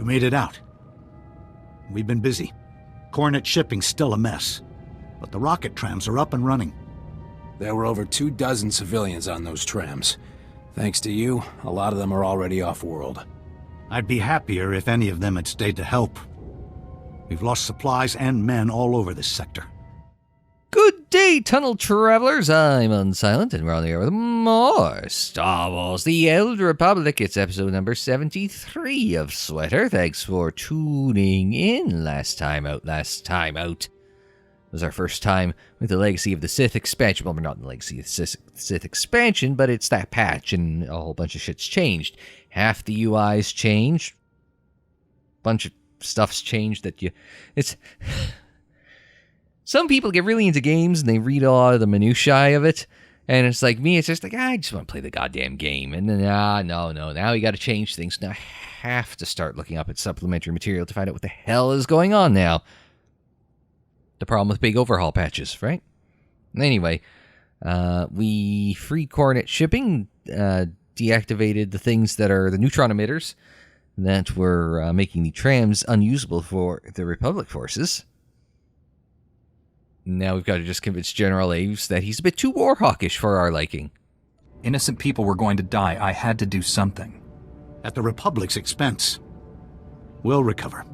You made it out. We've been busy. Coronet shipping's still a mess, but the rocket trams are up and running. There were over 24 civilians on those trams. Thanks to you, a lot of them are already off-world. I'd be happier if any of them had stayed to help. We've lost supplies and men all over this sector. Good day, Tunnel Travelers. I'm Unsilent, and we're on the air with more Star Wars The Old Republic. It's episode number 73 of SWTOR. Thanks for tuning in. Last time out was our first time with the Legacy of the Sith expansion. Well, we're not in the Legacy of the Sith expansion, but it's that patch, and a whole bunch of shit's changed. Half the UI's changed. Bunch of stuff's changed that it's... Some people get really into games and they read all of the minutiae of it. And it's like me, it's just like, I just want to play the goddamn game. And then, no, now you got to change things. Now I have to start looking up at supplementary material to find out what the hell is going on now. The problem with big overhaul patches, right? Anyway, we freed Coronet shipping, deactivated the things that are the neutron emitters that were making the trams unusable for the Republic forces. Now we've got to just convince General Aves that he's a bit too war hawkish for our liking. Innocent people were going to die. I had to do something. At the Republic's expense. We'll recover.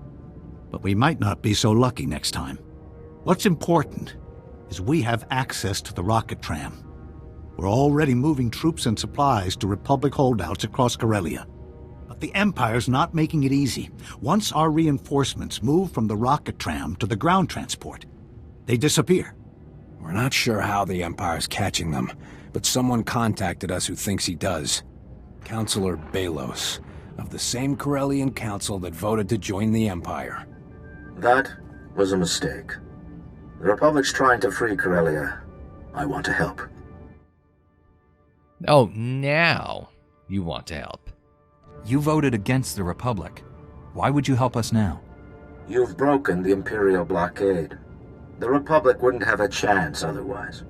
But we might not be so lucky next time. What's important is we have access to the rocket tram. We're already moving troops and supplies to Republic holdouts across Corellia. But the Empire's not making it easy. Once our reinforcements move from the rocket tram to the ground transport, they disappear. We're not sure how the Empire's catching them, but someone contacted us who thinks he does. Chancellor Balos, of the same Corellian council that voted to join the Empire. That was a mistake. The Republic's trying to free Corellia. I want to help. Oh, now you want to help. You voted against the Republic. Why would you help us now? You've broken the Imperial blockade. The Republic wouldn't have a chance otherwise.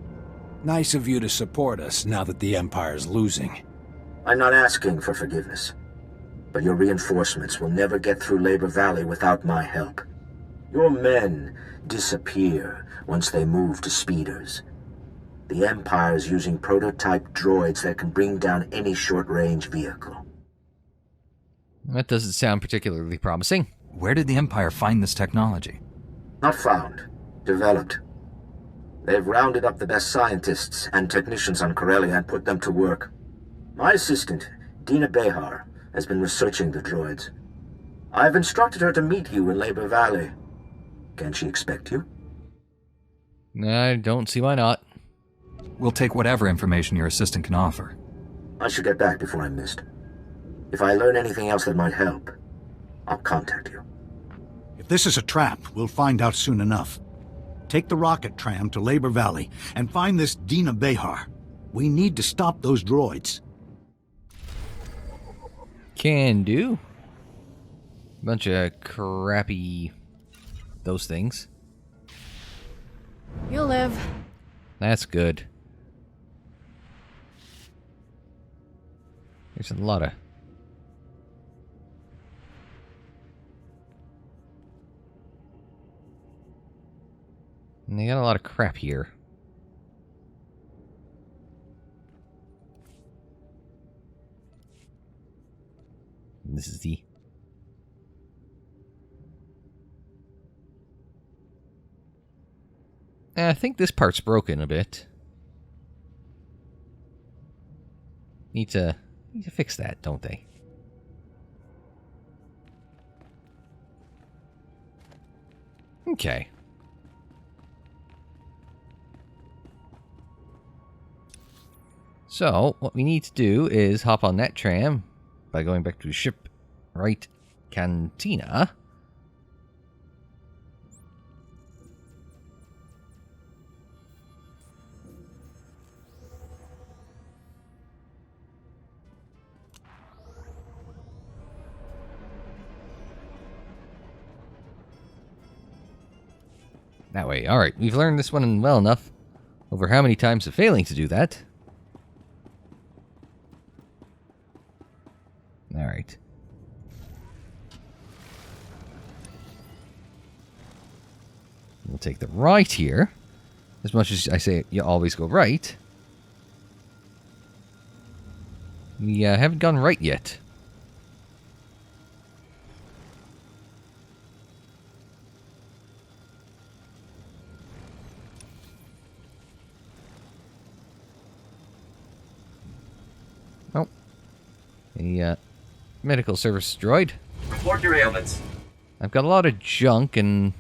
Nice of you to support us now that the Empire's losing. I'm not asking for forgiveness, but your reinforcements will never get through Labor Valley without my help. Your men disappear once they move to speeders. The Empire's using prototype droids that can bring down any short-range vehicle. That doesn't sound particularly promising. Where did the Empire find this technology? Not found. Developed. They've rounded up the best scientists and technicians on Corellia and put them to work. My assistant, Dina Behar, has been researching the droids. I've instructed her to meet you in Labor Valley. Can she expect you? I don't see why not. We'll take whatever information your assistant can offer. I should get back before I'm missed. If I learn anything else that might help, I'll contact you. If this is a trap, we'll find out soon enough. Take the rocket tram to Labor Valley and find this Dina Behar. We need to stop those droids. Can do. Bunch of crappy... those things. You'll live. That's good. There's a lot of... And they got a lot of crap here. And this is the... I think this part's broken a bit. Need to fix that, don't they? Okay. So, what we need to do is hop on that tram by going back to Shipwright Cantina. That way. Alright, we've learned this one well enough over how many times of failing to do that. Alright. We'll take the right here. As much as I say you always go right. We haven't gone right yet. Oh. A medical service droid. Report your ailments. I've got a lot of junk and...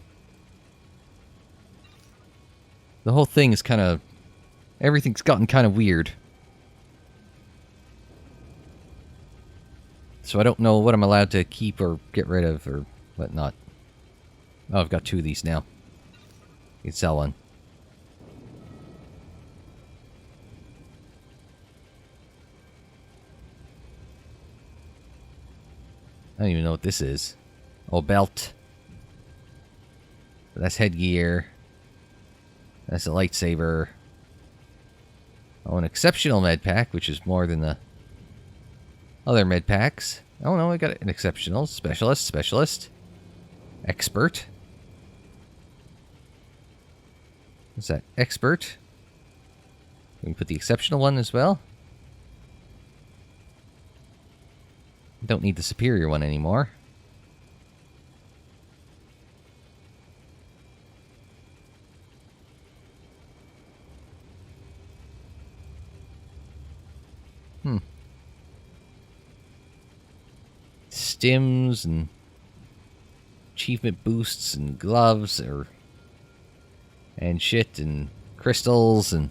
the whole thing is kind of... everything's gotten kind of weird. So I don't know what I'm allowed to keep or get rid of or whatnot. Oh, I've got 2 of these now. You can sell one. I don't even know what this is. Oh, belt. That's headgear. That's a lightsaber. Oh, an exceptional med pack, which is more than the other med packs. Oh no, I got an exceptional, specialist, expert. What's that? Expert. We can put the exceptional one as well. Don't need the superior one anymore. Stims and achievement boosts and gloves and shit and crystals and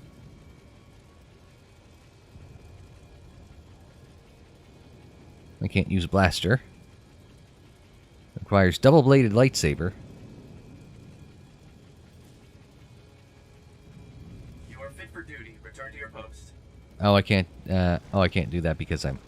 I can't use blaster. Requires double-bladed lightsaber. You are fit for duty. Return to your post. Oh, I can't. I can't do that because I'm.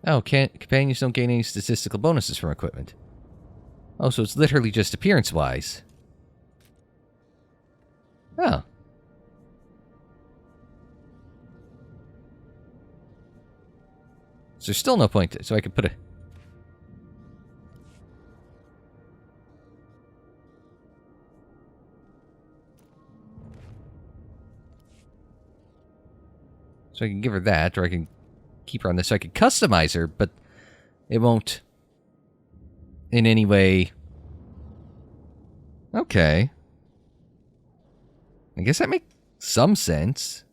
Oh, companions don't gain any statistical bonuses from equipment. Oh, so it's literally just appearance-wise. Oh. So there's still no point. So I could put a... So I can give her that, or I can keep her on this. So I can customize her, but it won't in any way... Okay. I guess that makes some sense.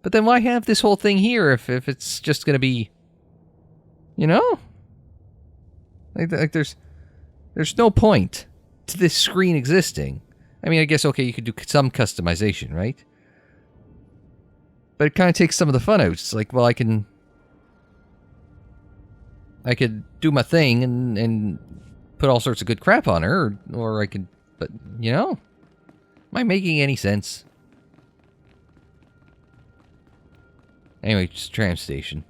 But then why have this whole thing here if it's just going to be... You know? Like there's no point to this screen existing. I mean, I guess, okay, you could do some customization, right? But it kind of takes some of the fun out. It's like, well, I could do my thing and put all sorts of good crap on her, or I could, but, you know? Am I making any sense? Anyway, just a tram station.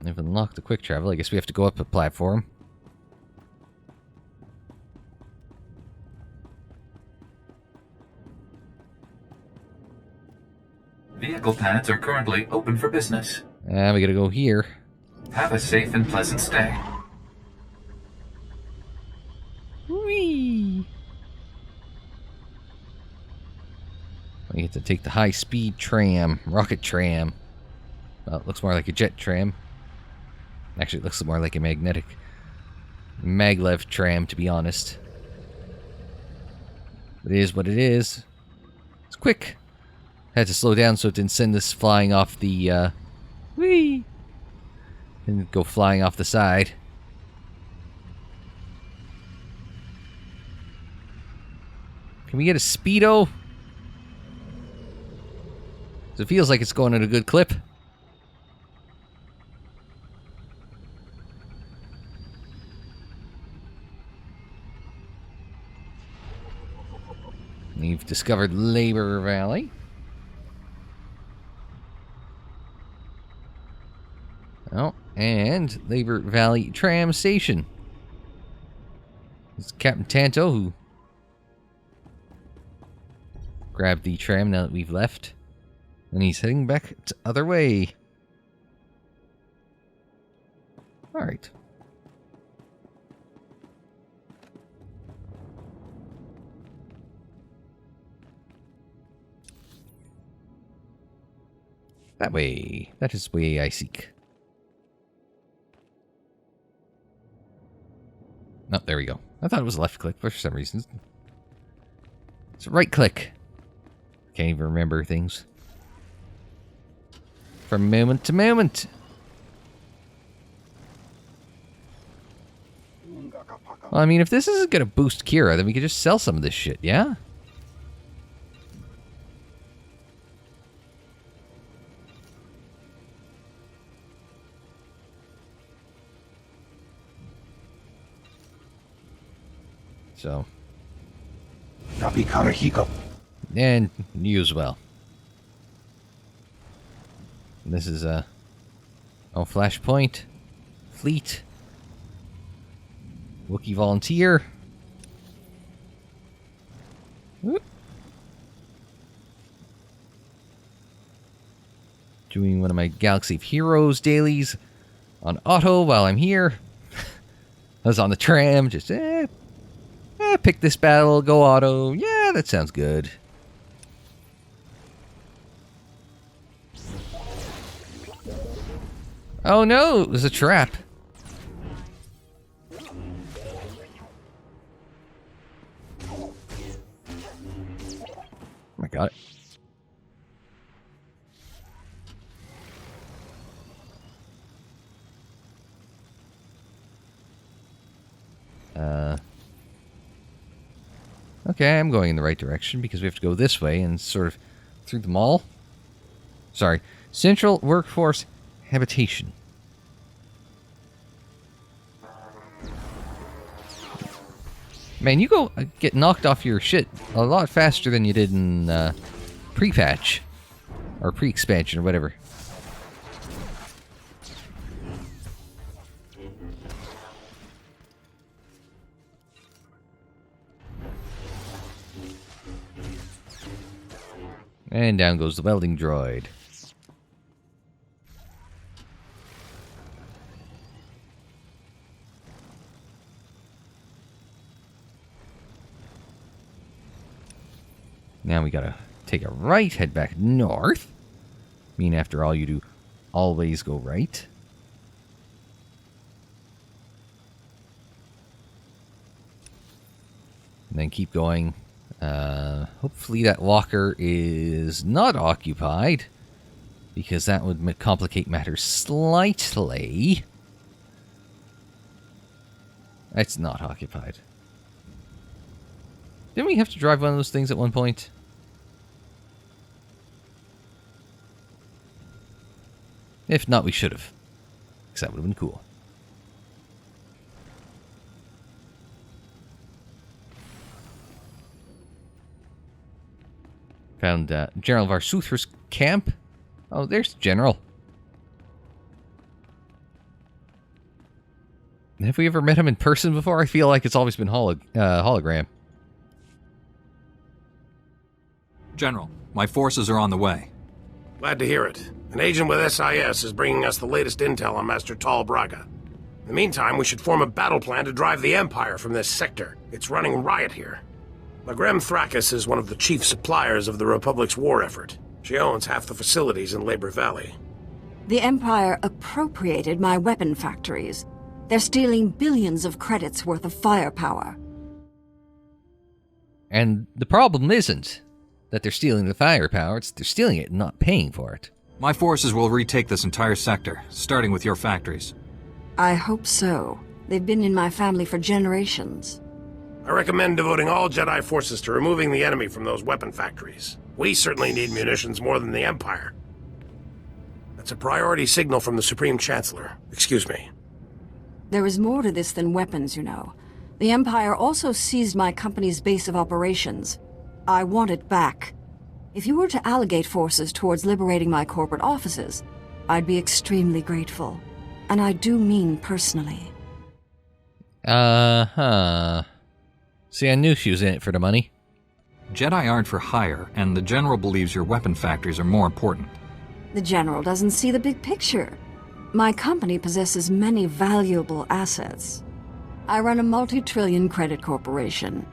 I've unlocked the quick travel. I guess we have to go up a platform. Vehicle paths are currently open for business. We gotta go here. Have a safe and pleasant stay. Whee! We get to take the high-speed tram, rocket tram. Well, it looks more like a jet tram. Actually, it looks more like a magnetic maglev tram, to be honest. It is what it is. It's quick. Had to slow down so it didn't send us flying off the, whee! And go flying off the side. Can we get a speedo? 'Cause it feels like it's going at a good clip. We've discovered Labor Valley. Oh, and Labor Valley Tram Station. It's Captain Tanto who grabbed the tram now that we've left. And he's heading back the other way. Alright. That way. That is the way I seek. Oh, there we go. I thought it was left click, but for some reason it's right click. Can't even remember things. From moment to moment. Well, I mean, if this isn't going to boost Kira, then we could just sell some of this shit, yeah? So. And you as well. This is a Flashpoint, Fleet, Wookiee Volunteer. Whoop. Doing one of my Galaxy of Heroes dailies on auto while I'm here. I was on the tram, just pick this battle, go auto. Yeah, that sounds good. Oh no, it was a trap. I got it. Okay, I'm going in the right direction because we have to go this way and sort of through the mall. Sorry, Central Workforce Habitation. Man, you go get knocked off your shit a lot faster than you did in pre-patch or pre-expansion or whatever. And down goes the welding droid. Now we gotta take a right, head back north. I mean, after all, you do always go right. And then keep going. Hopefully that walker is not occupied, because that would complicate matters slightly. It's not occupied. Didn't we have to drive one of those things at one point? If not, we should have. Because that would have been cool. Found General Varsuther's camp. Oh, there's the General. Have we ever met him in person before? I feel like it's always been hologram. General, my forces are on the way. Glad to hear it. An agent with SIS is bringing us the latest intel on Master Tal Braga. In the meantime, we should form a battle plan to drive the Empire from this sector. It's running riot here. Magrem Thrakis is one of the chief suppliers of the Republic's war effort. She owns half the facilities in Labor Valley. The Empire appropriated my weapon factories. They're stealing billions of credits worth of firepower. And the problem isn't that they're stealing the firepower, it's they're stealing it and not paying for it. My forces will retake this entire sector, starting with your factories. I hope so. They've been in my family for generations. I recommend devoting all Jedi forces to removing the enemy from those weapon factories. We certainly need munitions more than the Empire. That's a priority signal from the Supreme Chancellor. Excuse me. There is more to this than weapons, you know. The Empire also seized my company's base of operations. I want it back. If you were to allocate forces towards liberating my corporate offices, I'd be extremely grateful. And I do mean personally. Uh-huh. See, I knew she was in it for the money. Jedi aren't for hire, and the General believes your weapon factories are more important. The General doesn't see the big picture. My company possesses many valuable assets. I run a multi-trillion credit corporation.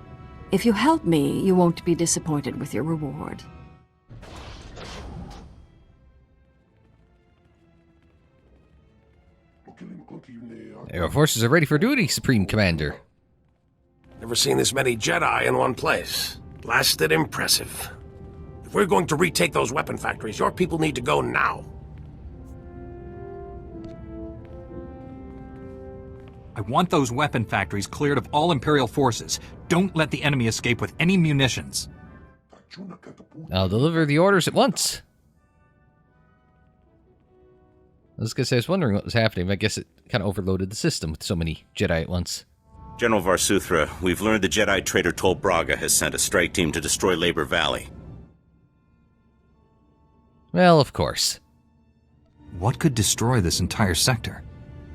If you help me, you won't be disappointed with your reward. Your forces are ready for duty, Supreme Commander. Never seen this many Jedi in one place. Blasted impressive. If we're going to retake those weapon factories, your people need to go now. I want those weapon factories cleared of all Imperial forces. Don't let the enemy escape with any munitions. I'll deliver the orders at once. I was wondering what was happening, but I guess it kind of overloaded the system with so many Jedi at once. General Varsuthra, we've learned the Jedi traitor Tol Braga has sent a strike team to destroy Labor Valley. Well, of course. What could destroy this entire sector?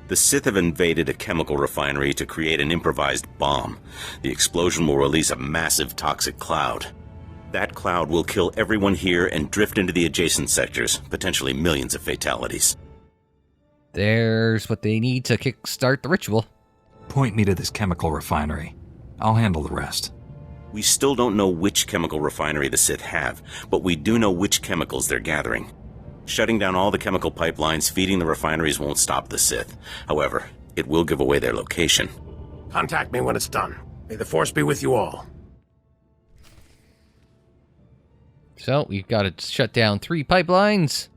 The Sith have invaded a chemical refinery to create an improvised bomb. The explosion will release a massive toxic cloud. That cloud will kill everyone here and drift into the adjacent sectors, potentially millions of fatalities. There's what they need to kickstart the ritual. Point me to this chemical refinery. I'll handle the rest. We still don't know which chemical refinery the Sith have, but we do know which chemicals they're gathering. Shutting down all the chemical pipelines feeding the refineries won't stop the Sith. However, it will give away their location. Contact me when it's done. May the Force be with you all. So, we've got to shut down 3 pipelines.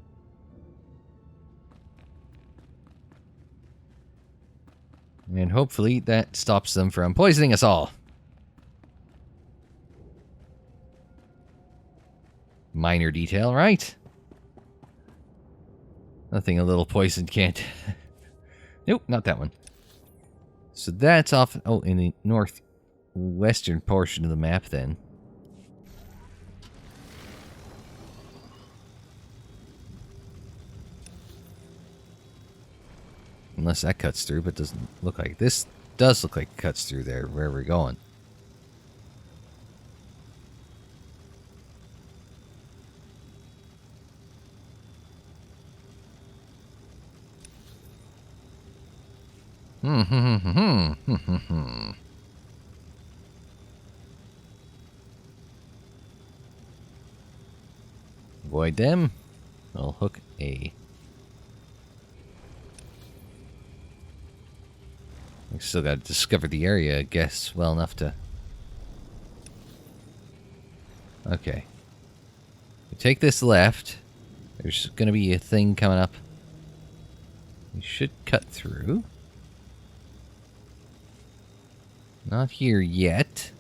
And hopefully that stops them from poisoning us all. Minor detail, right? Nothing a little poison can't... Nope, not that one. So that's off... Oh, in the northwestern portion of the map, then. Unless that cuts through, but doesn't look like... This does look like it cuts through there, where we're going. Avoid them. I'll hook A. We still got to discover the area, I guess, well enough to... Okay. We take this left. There's going to be a thing coming up. We should cut through. Not here yet.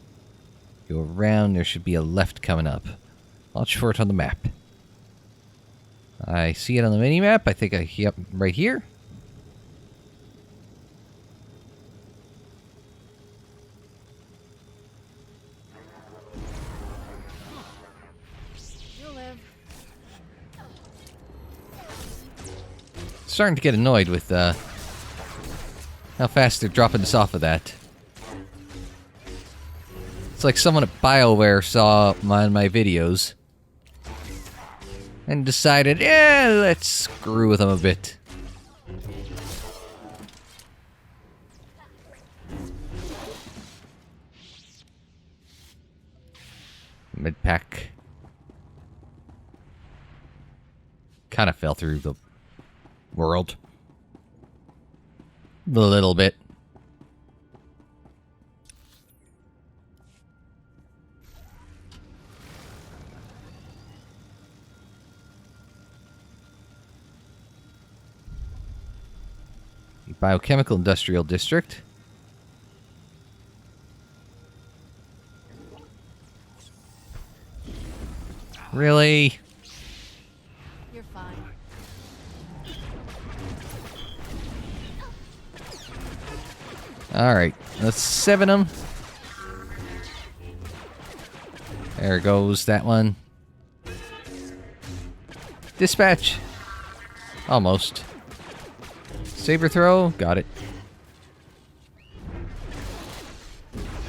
Go around, there should be a left coming up. Watch for it on the map. I see it on the mini-map. I think yep, right here. Starting to get annoyed with how fast they're dropping us off of that. It's like someone at BioWare saw my videos and decided, yeah, let's screw with them a bit. Mid-pack. Kind of fell through the world. A little bit. Biochemical Industrial District. Really? You're fine. Alright, let's 7 them. There goes that one. Dispatch. Almost. Saber throw. Got it.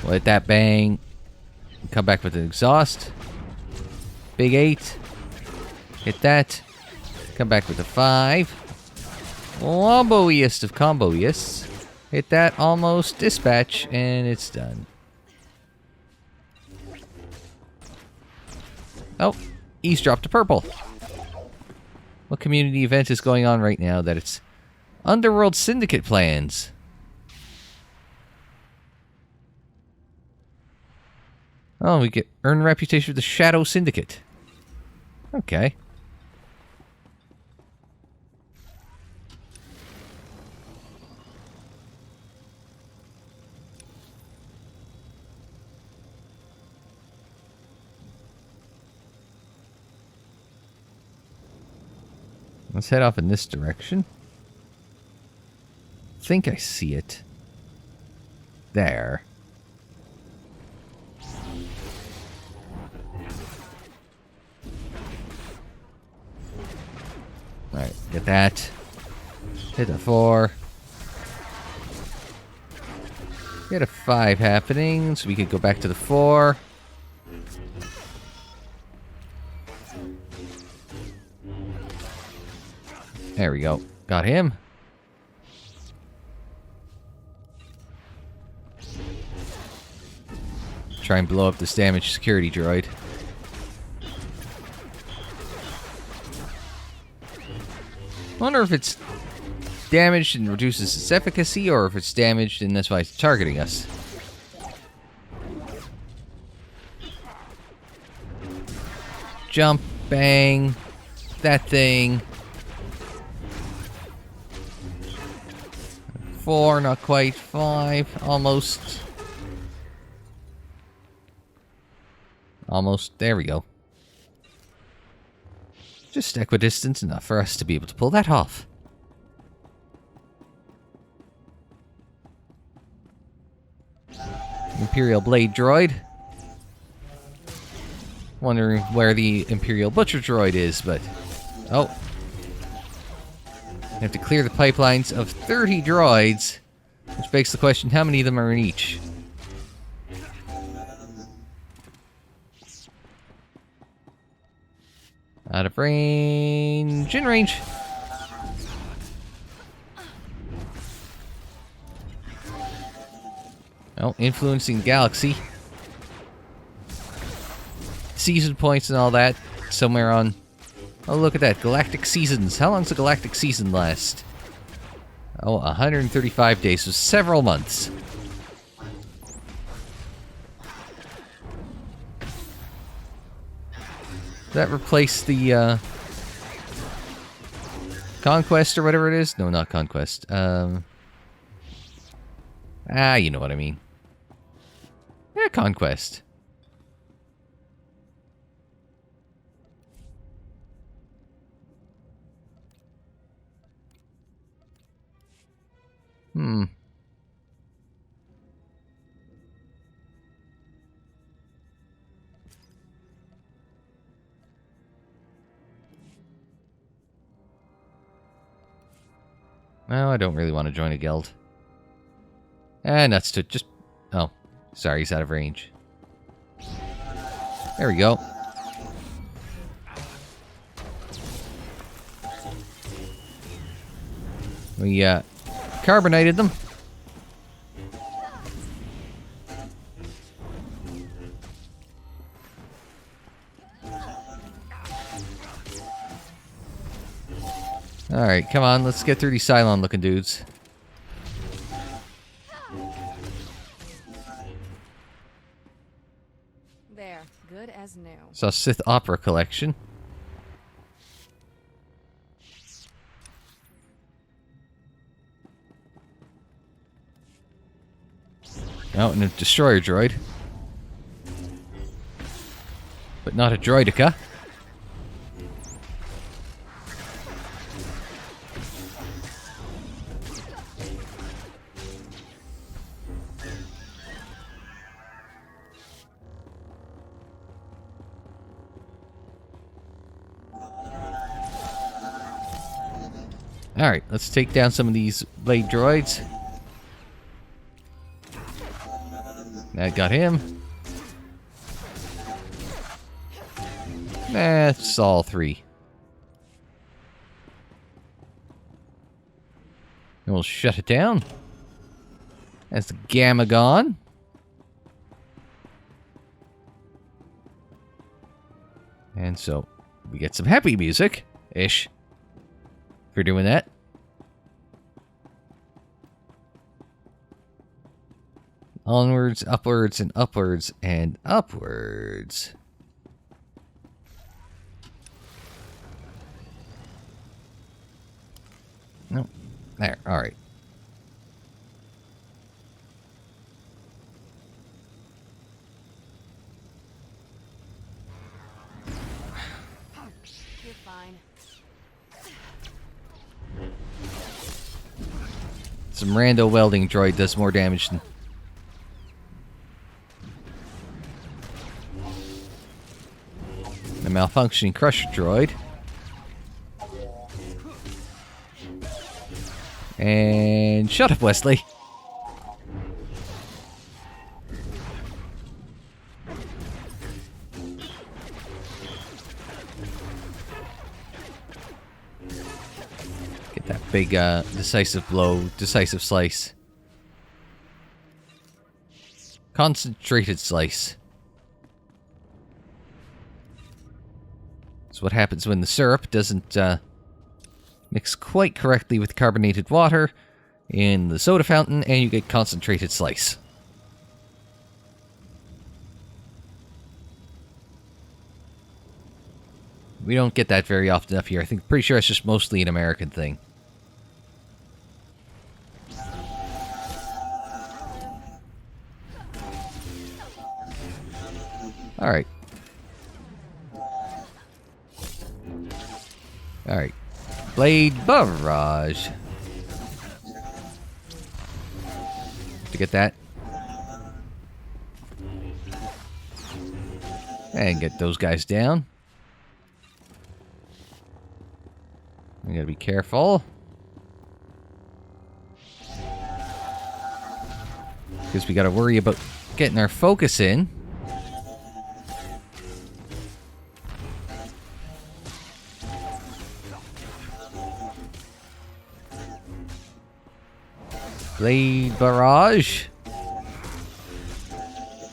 Let that bang. Come back with an exhaust. Big 8. Hit that. Come back with a 5. Womboiest of comboists. Hit that. Almost. Dispatch. And it's done. Oh. Eavesdrop to purple. What community event is going on right now that it's Underworld Syndicate plans? Oh, we get earn reputation for the Shadow Syndicate. Okay. Let's head off in this direction. I think I see it. There. Alright, get that. Hit a 4. Get a 5 happening, so we could go back to the 4. There we go. Got him. Try and blow up this damaged security droid. Wonder if it's damaged and reduces its efficacy, or if it's damaged and that's why it's targeting us. Jump, bang, that thing. 4, not quite. 5, almost. Almost. There we go. Just equidistant enough for us to be able to pull that off. Imperial Blade Droid. Wondering where the Imperial Butcher Droid is, but... Oh. I have to clear the pipelines of 30 droids, which begs the question, how many of them are in each? Out of range. In range. Oh, influencing the galaxy. Season points and all that. Somewhere on... Oh, look at that. Galactic seasons. How long does a galactic season last? Oh, 135 days. So several months. Does that replace the, Conquest or whatever it is? No, not Conquest. You know what I mean. Yeah, Conquest. Hmm. No, I don't really want to join a guild. Nuts to just... Oh, sorry, he's out of range. There we go. We, carbonated them. Alright, come on, let's get through these Cylon looking dudes. There, good as new. Saw Sith Opera Collection. Oh, and a destroyer droid. But not a droidica. Alright, let's take down some of these blade droids. That got him. That's all 3. And we'll shut it down. That's the Gamma gone. And so, we get some happy music-ish. If you're doing that. Onwards, upwards, and upwards, and upwards. No. There, alright. You're fine. Some rando welding droid does more damage than... a malfunctioning crusher droid. And shut up, Wesley. Get that big decisive blow, decisive slice. Concentrated slice. That's what happens when the syrup doesn't mix quite correctly with carbonated water in the soda fountain, and you get concentrated slice. We don't get that very often up here. I think, pretty sure it's just mostly an American thing. Alright. Alright. Blade barrage. To get that. And get those guys down. We gotta be careful. Because we gotta worry about getting our focus in. Blade barrage.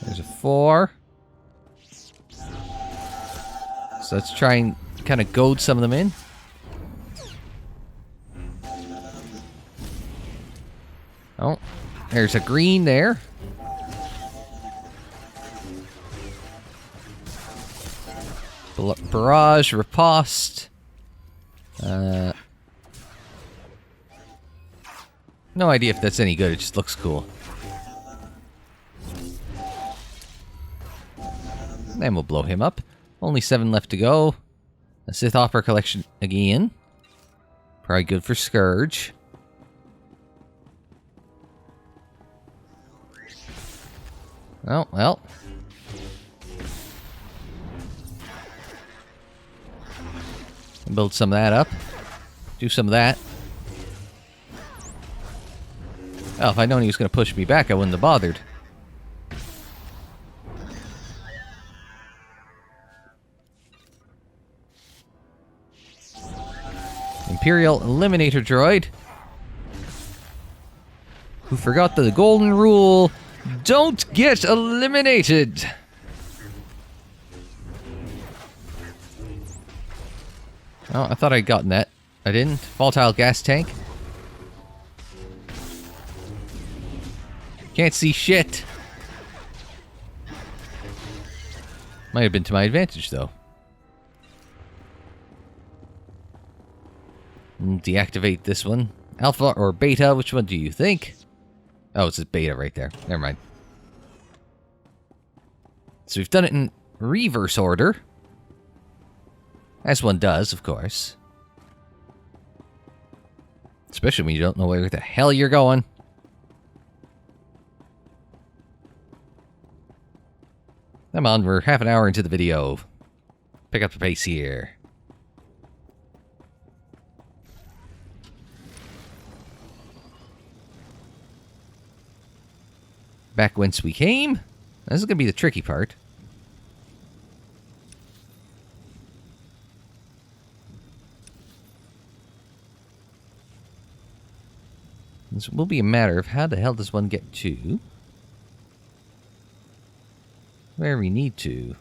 There's a 4. So let's try and kind of goad some of them in. Oh, there's a green there. Barrage, riposte. No idea if that's any good, it just looks cool. Then we'll blow him up. Only 7 left to go. A Sith Opera collection again. Probably good for Scourge. Oh, well. Build some of that up. Do some of that. Oh, if I'd known he was going to push me back, I wouldn't have bothered. Imperial Eliminator Droid. Who forgot the golden rule. Don't get eliminated! Oh, I thought I'd gotten that. I didn't. Volatile gas tank. Can't see shit. Might have been to my advantage, though. Deactivate this one. Alpha or beta, which one do you think? Oh, it's a beta right there. Never mind. So we've done it in reverse order. As one does, of course. Especially when you don't know where the hell you're going. Come on, we're half an hour into the video. Pick up the pace here. back whence we came. This is going to be the tricky part. This will be a matter of how the hell does one get to where we need to.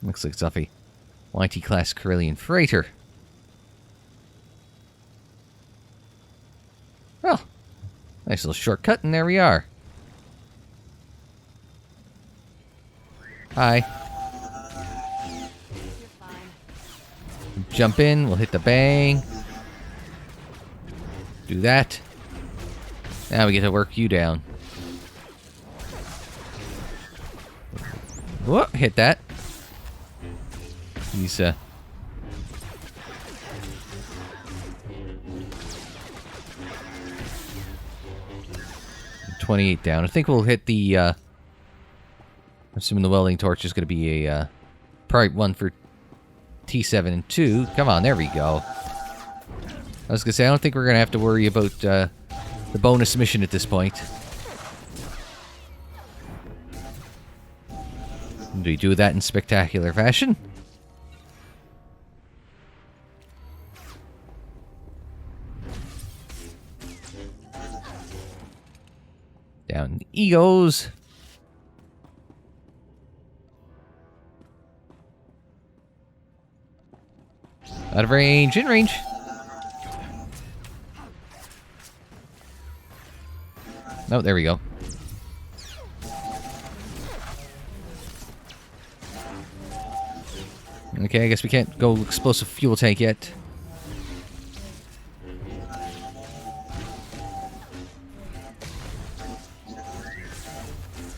Looks like it's off a YT-class Corellian freighter. Well, nice little shortcut, and there we are. Hi. Jump in, we'll hit the bang. Do that. Now we get to work you down. Whoop, hit that. He's 28 down. I think we'll hit the assuming the welding torch is going to be a probably one for T7 and 2. Come on, there we go. I was going to say, I don't think we're going to have to worry about the bonus mission at this point. Do we do that in spectacular fashion? Down he goes. Out of range, in range. Oh, there we go. Okay, I guess we can't go explosive fuel tank yet.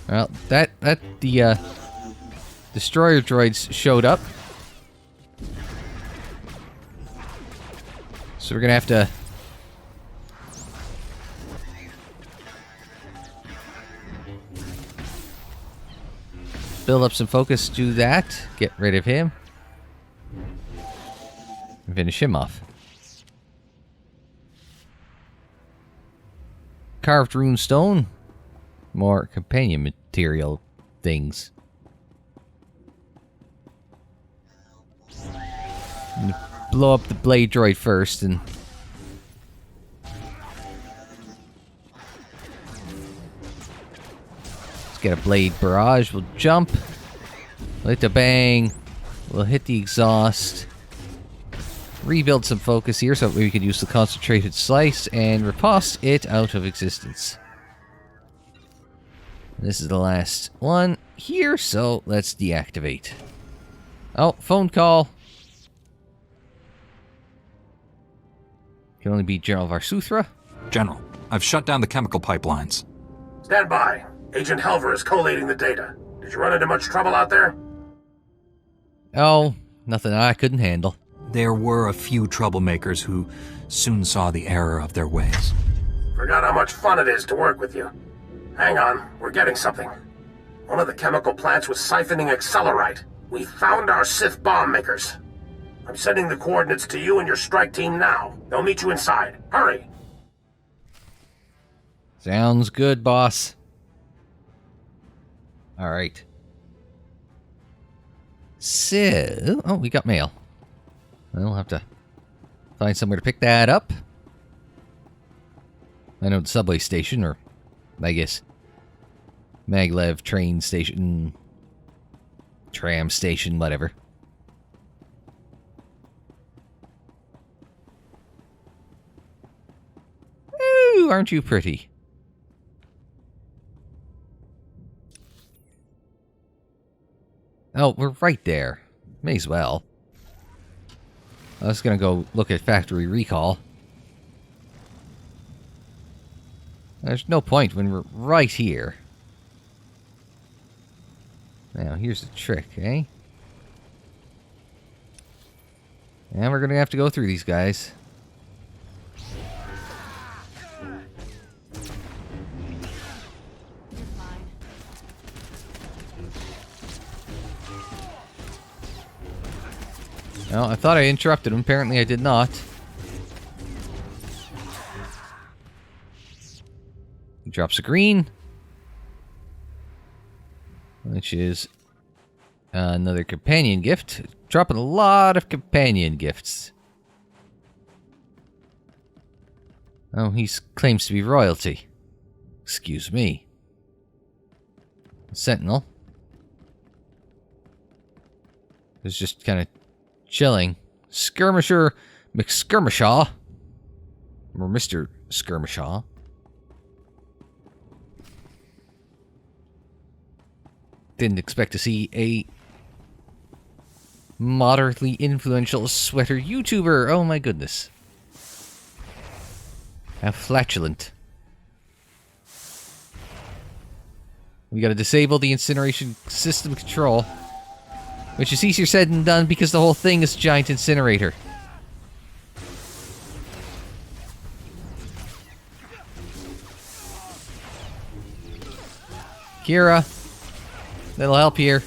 Well, the destroyer droids showed up. So we're gonna have to build up some focus, do that, get rid of him, and finish him off. Carved rune stone. More companion material things. Blow up the blade droid first and let's get a blade barrage. We'll jump. We'll hit the bang. We'll hit the exhaust. Rebuild some focus here so that we can use the concentrated slice and riposte it out of existence. This is the last one here, so let's deactivate. Oh, phone call. Can only be General Varsuthra. General, I've shut down the chemical pipelines. Stand by. Agent Helver is collating the data. Did you run into much trouble out there? Oh, nothing I couldn't handle. There were a few troublemakers who soon saw the error of their ways. Forgot how much fun it is to work with you. Hang on, we're getting something. One of the chemical plants was siphoning accelerite. We found our Sith bomb makers. I'm sending the coordinates to you and your strike team now. They'll meet you inside. Hurry! Sounds good, boss. Alright. So... oh, we got mail. We'll have to find somewhere to pick that up. I know the subway station, or I guess maglev train station, tram station, whatever. Ooh, aren't you pretty? Oh, we're right there. May as well. I was gonna go look at factory recall. There's no point when we're right here. Now, here's the trick, eh? And we're gonna have to go through these guys. No, I thought I interrupted him. Apparently I did not. He drops a green. Which is another companion gift. Dropping a lot of companion gifts. Oh, he claims to be royalty. Excuse me. Sentinel. Is just kind of chilling. Skirmisher McSkirmishaw. Or Mr. Skirmishaw. Didn't expect to see a moderately influential sweater YouTuber. Oh my goodness. How flatulent. We gotta disable the incineration system control. Which is easier said than done because the whole thing is a giant incinerator. Kira. That'll help here.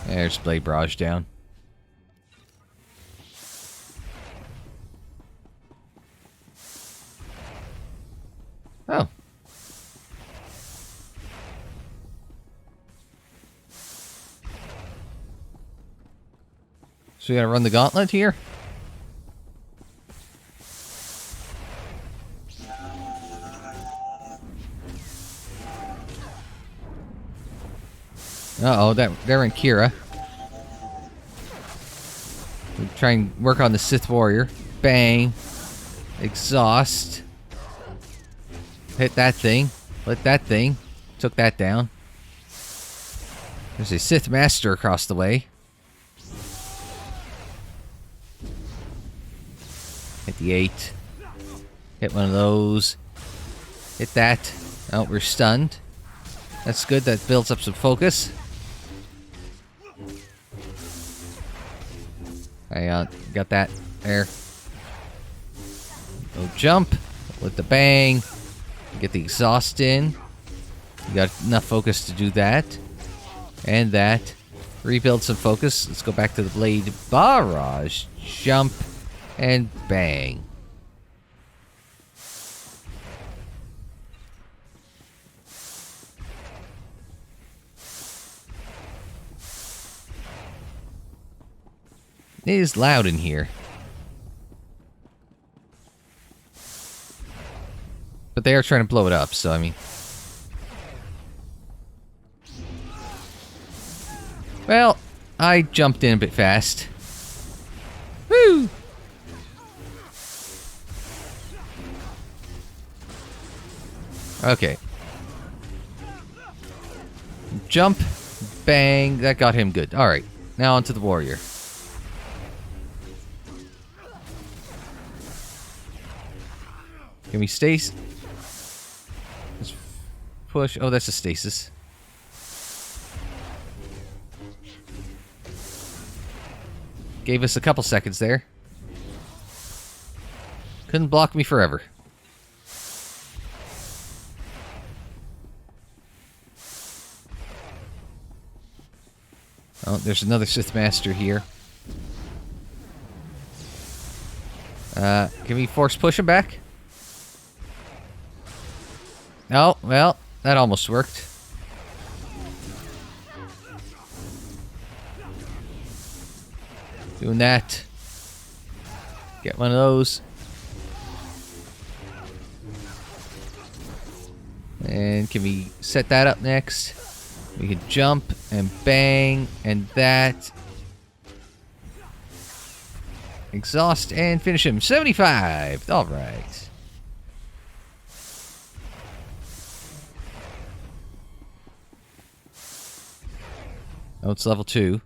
There's Blade Barrage down. Oh. So we gotta run the gauntlet here? Uh-oh, they're in Kira. We try and work on the Sith Warrior. Bang. Exhaust. Hit that thing. Lit that thing. Took that down. There's a Sith Master across the way. Hit the 8. Hit one of those. Hit that. Oh, we're stunned. That's good. That builds up some focus. Hang on. Got that. There. Go jump. With the bang. Get the exhaust in. You got enough focus to do that. And that. Rebuild some focus. Let's go back to the Blade Barrage. Jump. And bang. It is loud in here. But they are trying to blow it up, so I mean... Well, I jumped in a bit fast. Woo! Okay. Jump. Bang. That got him good. Alright. Now onto the warrior. Can we stay? Let's push. Oh, that's a stasis. Gave us a couple seconds there. Couldn't block me forever. Oh, there's another Sith Master here. Can we force push him back? Oh, well, that almost worked. Doing that. Get one of those. And can we set that up next? We can jump and bang and that. Exhaust and finish him. 75. All right. Oh, it's level 2.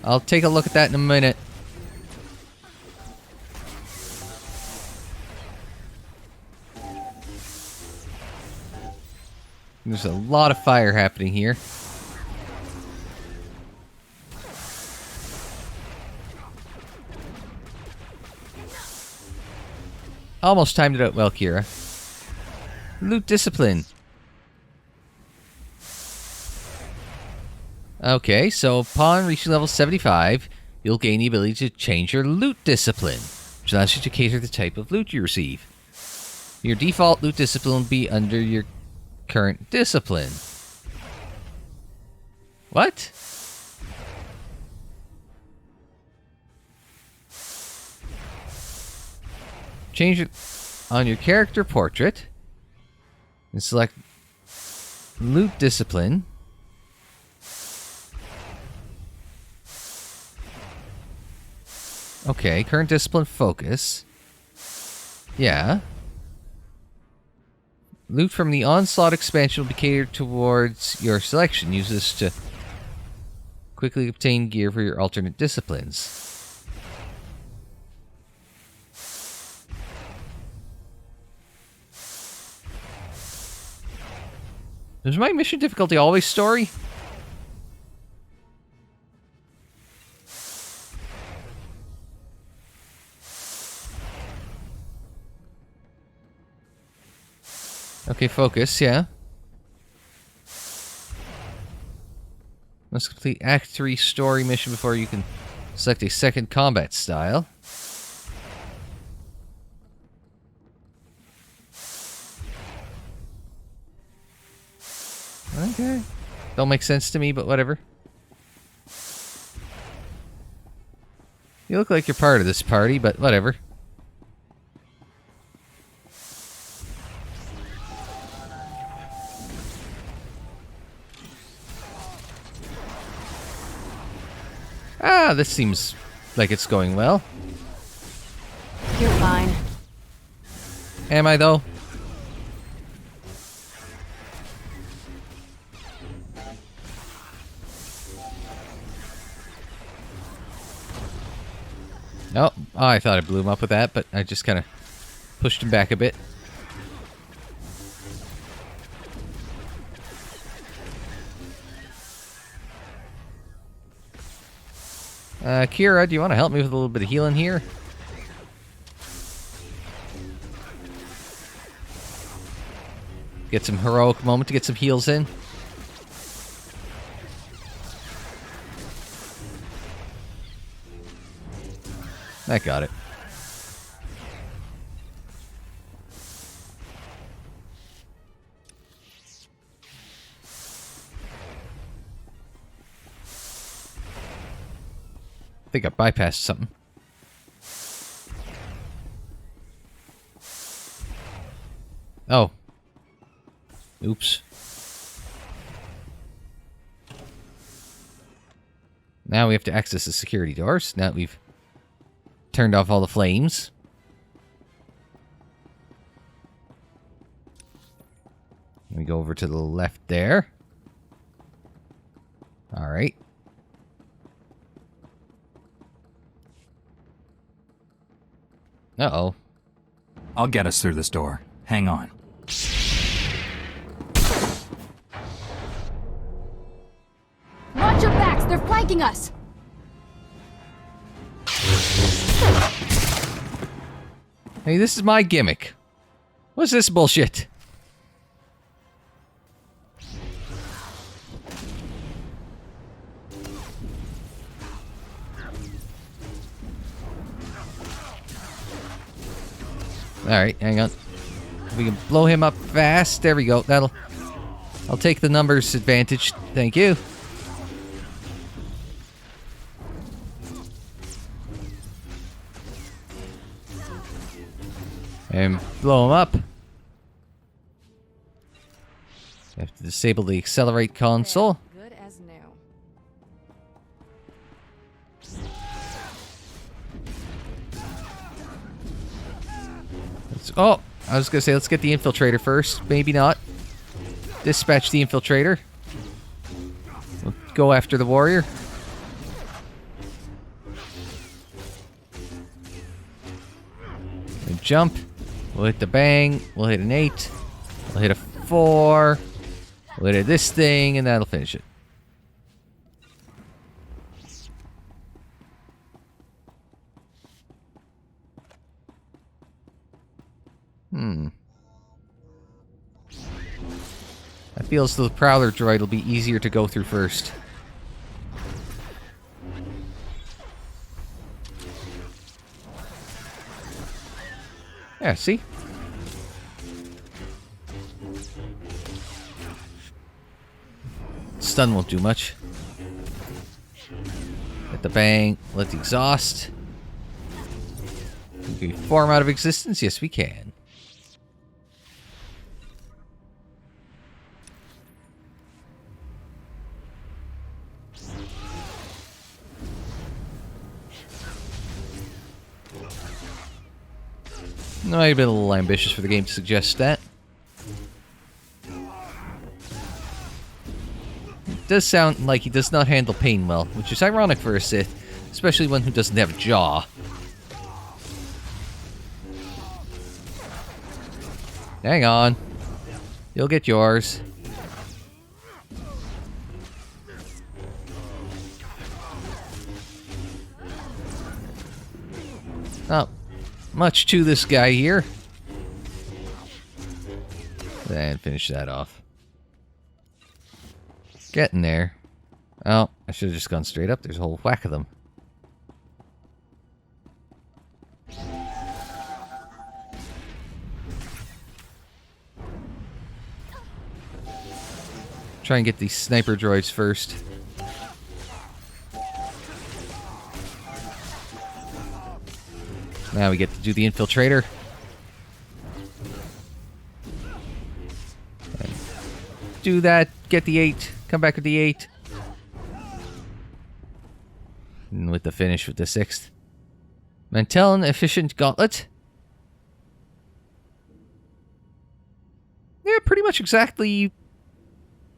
I'll take a look at that in a minute. There's a lot of fire happening here. Almost timed it out well, Kira. Loot discipline. Okay, so upon reaching level 75, you'll gain the ability to change your loot discipline, which allows you to cater the type of loot you receive. Your default loot discipline will be under your current discipline. What? Change it on your character portrait and select loot discipline. Okay, current discipline focus. Yeah. Loot from the Onslaught expansion will be catered towards your selection. Use this to quickly obtain gear for your alternate disciplines. Is my mission difficulty always story? Okay, focus, yeah. Let's complete Act 3 story mission before you can select a second combat style. Okay. Don't make sense to me, but whatever. You look like you're part of this party, but whatever. Ah, this seems like it's going well. You're fine. Am I, though? Oh, I thought I blew him up with that, but I just kind of pushed him back a bit. Kira, do you want to help me with a little bit of healing here? Get some heroic moment to get some heals in. I got it. I think I bypassed something. Oh. Oops. Now we have to access the security doors. Now that we've turned off all the flames. We go over to the left there. Alright. Uh-oh. I'll get us through this door. Hang on. Watch your backs! They're flanking us! Hey, this is my gimmick. What's this bullshit? Alright, hang on. We can blow him up fast. There we go. I'll take the numbers advantage. Thank you. And blow him up. I have to disable the accelerate console. Good as new. Oh, I was gonna say let's get the infiltrator first. Maybe not. Dispatch the infiltrator. We'll go after the warrior. And jump. We'll hit the bang. We'll hit an 8. We'll hit a 4. We'll hit this thing, and that'll finish it. I feel as though the Prowler droid will be easier to go through first. Yeah, see? Stun won't do much. Let the bang, let the exhaust. Can we form out of existence? Yes, we can. Might have been a little ambitious for the game to suggest that. It does sound like he does not handle pain well, which is ironic for a Sith, especially one who doesn't have a jaw. Hang on. You'll get yours. Oh. Much to this guy here. And finish that off. Getting there. Oh, I should have just gone straight up. There's a whole whack of them. Try and get these sniper droids first. Now we get to do the infiltrator. And do that, get the 8, come back with the 8. And with the finish with the 6th. Mantellan Efficient Gauntlet. Yeah, pretty much exactly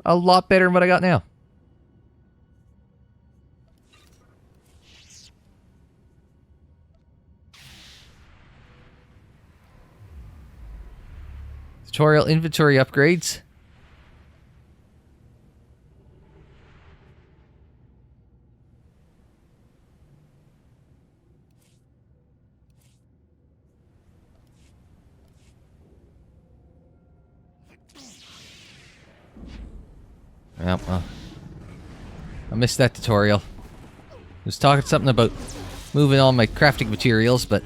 a lot better than what I got now. Tutorial inventory upgrades. Well, I missed that tutorial. I was talking something about moving all my crafting materials, but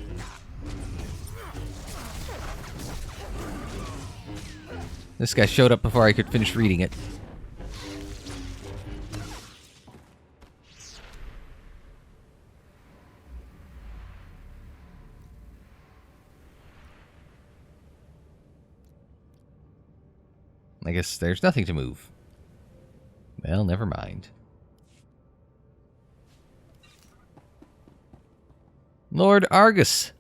this guy showed up before I could finish reading it. I guess there's nothing to move. Well, never mind. Lord Argus.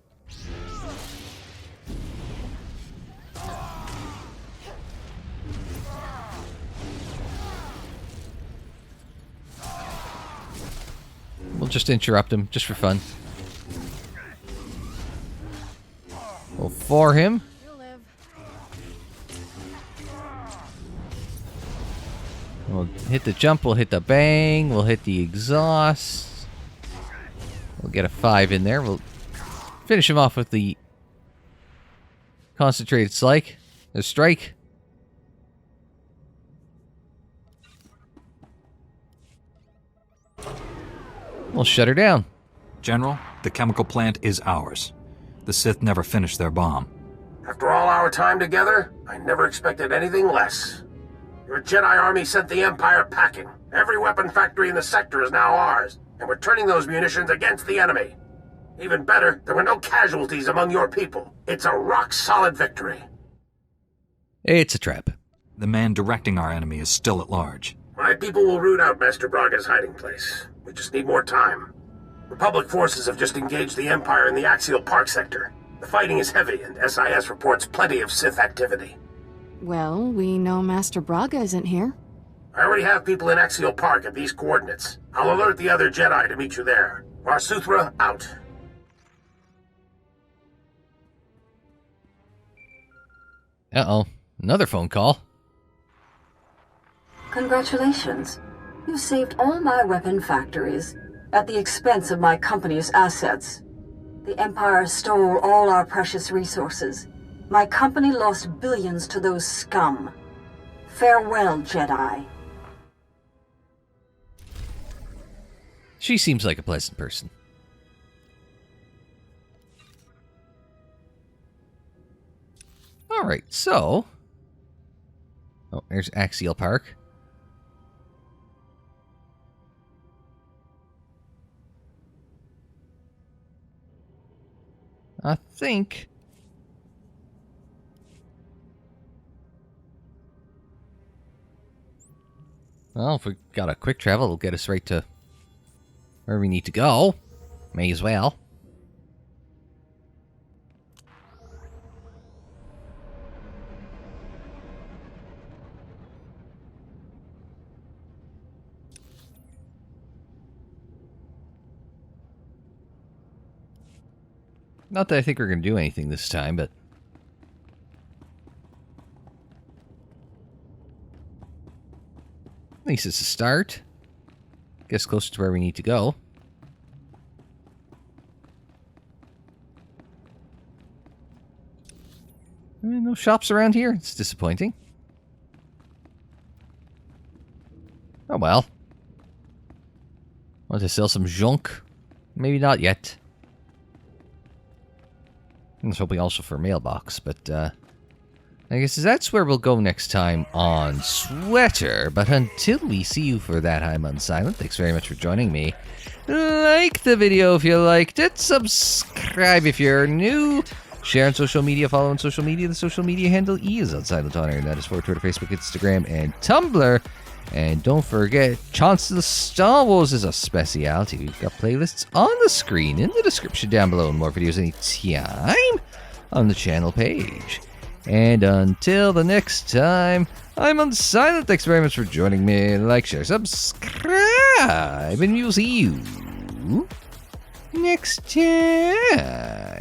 We'll just interrupt him, just for fun. We'll for him. We'll hit the jump, we'll hit the bang, we'll hit the exhaust. We'll get a 5 in there. We'll finish him off with the concentrated strike. We'll shut her down. General, the chemical plant is ours. The Sith never finished their bomb. After all our time together, I never expected anything less. Your Jedi army sent the Empire packing. Every weapon factory in the sector is now ours, and we're turning those munitions against the enemy. Even better, there were no casualties among your people. It's a rock-solid victory. It's a trap. The man directing our enemy is still at large. My people will root out Master Braga's hiding place. We just need more time. Republic forces have just engaged the Empire in the Axial Park sector. The fighting is heavy, and SIS reports plenty of Sith activity. Well, we know Master Braga isn't here. I already have people in Axial Park at these coordinates. I'll alert the other Jedi to meet you there. SWTOR out. Uh-oh. Another phone call. Congratulations. You saved all my weapon factories at the expense of my company's assets. The Empire stole all our precious resources. My company lost billions to those scum. Farewell, Jedi. She seems like a pleasant person. Alright, so... Oh, there's Axial Park. I think... Well, if we got a quick travel, it'll get us right to where we need to go. May as well. Not that I think we're going to do anything this time, but... At least it's a start. Guess closer to where we need to go. No shops around here. It's disappointing. Oh well. Want to sell some junk? Maybe not yet. I was hoping also for a mailbox, but I guess that's where we'll go next time on SWTOR. But until we see you for that, I'm Unsilent. Thanks very much for joining me. Like the video if you liked it. Subscribe if you're new. Share on social media. Follow on social media. The social media handle is Unsilent on air, and that is for Twitter, Facebook, Instagram, and Tumblr. And don't forget, Chancellor Star Wars is a specialty. We've got playlists on the screen, in the description down below, and more videos anytime on the channel page. And until the next time, I'm Unsilent. Thanks very much for joining me. Like, share, subscribe, and we'll see you next time.